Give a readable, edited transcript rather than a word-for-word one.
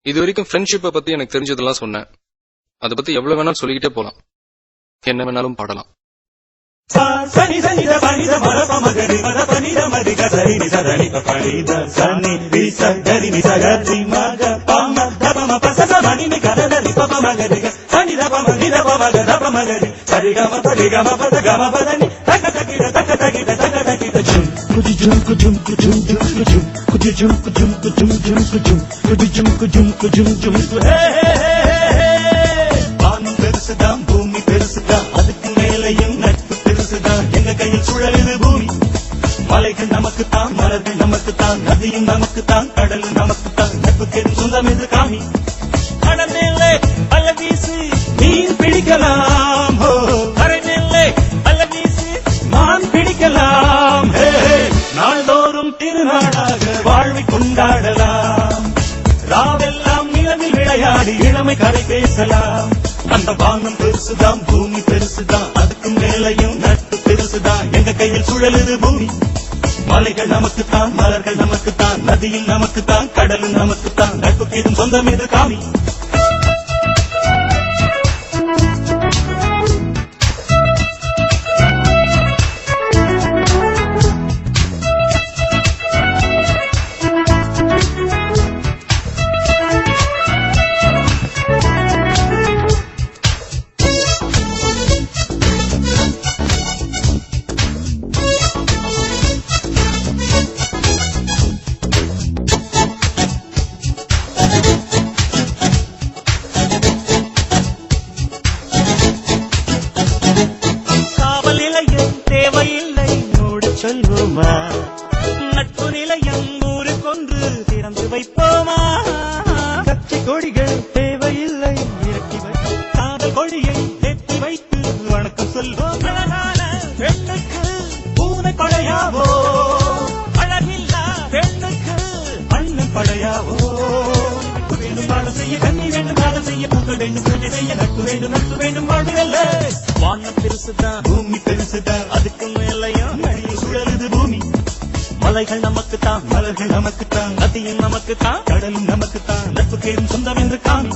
இது வரைக்கும் ஃப்ரெண்ட்ஷிப்பை பத்தி எனக்கு தெரிஞ்சதெல்லாம் சொன்னேன். அதை பத்தி எவ்வளவு வேணாலும் சொல்லிக்கிட்டே போலாம், என்ன வேணாலும் பாடலாம். பெருசுதான் பூமி பெருசுதான், அதுக்கு மேலையும் நட்பு பெருசுதான். எங்க கையில் சுழலுது பூமி, மலைகள் நமக்குத்தான், மலர்கள் நமக்குத்தான், நதியும் நமக்குத்தான், கடலும் நமக்குத்தான். நட்புக்கு சொந்தம் என்று காமி. கடல் மேலே அல்ல வீசு மீன் பிடிக்கலாம், கரை மேலே அல்ல வீசு மான் பிடிக்கலாம். நாள்தோறும் திருநாளாக வாழ்வை கொண்டாடலாம், ராவெல்லாம் நிலவில் விளையாடி இளமை கதை பேசலாம். அந்த வானம் பெருசுதான் பூமி பெருசுதான், அதுக்கு மேலையும் நட்பு பெருசுதான். எங்க கையில் சுழலுது பூமி, மலைகள் நமக்குத்தான், மலர்கள் நமக்குத்தான், நதியும் நமக்குத்தான், கடலும் நமக்குத்தான். நட்புக்கு ஏதும் சொந்தம் எது காமி. தேவையில்லை நோடு சொல்வோமா, நட்பு நிலையம் ஊருக்கொன்று திறந்து வைப்போமா. கட்சி கொடிகள் தேவையில்லை இறக்கி வைத்து, காதல் கொடியை ஏற்றி வைத்து வணக்கம் சொல்வோம். அழகான பெண்ணுக்கு பூனை படையாவோ, அழகில்லா பெண்ணுக்கு அண்ணன் படையாவோ. வேண்டும் பாடம் செய்ய கண்ணி வேண்டும், காதல் செய்ய பூக்கள் வேண்டும், பூஜை செய்ய நட்பு வேண்டும், நட்பு வேண்டும் வாழ்வுகள். வானம் பெருசுதான் பூமி பெருசுதான், அதுக்கு மேலையும் அடியில் சுழலுது பூமி. மலைகள் நமக்குத்தான், மலர்கள் நமக்குத்தான், நதியும் நமக்குத்தான், கடலும் நமக்குத்தான். நட்புக்கு சொந்தம் என்று காமி.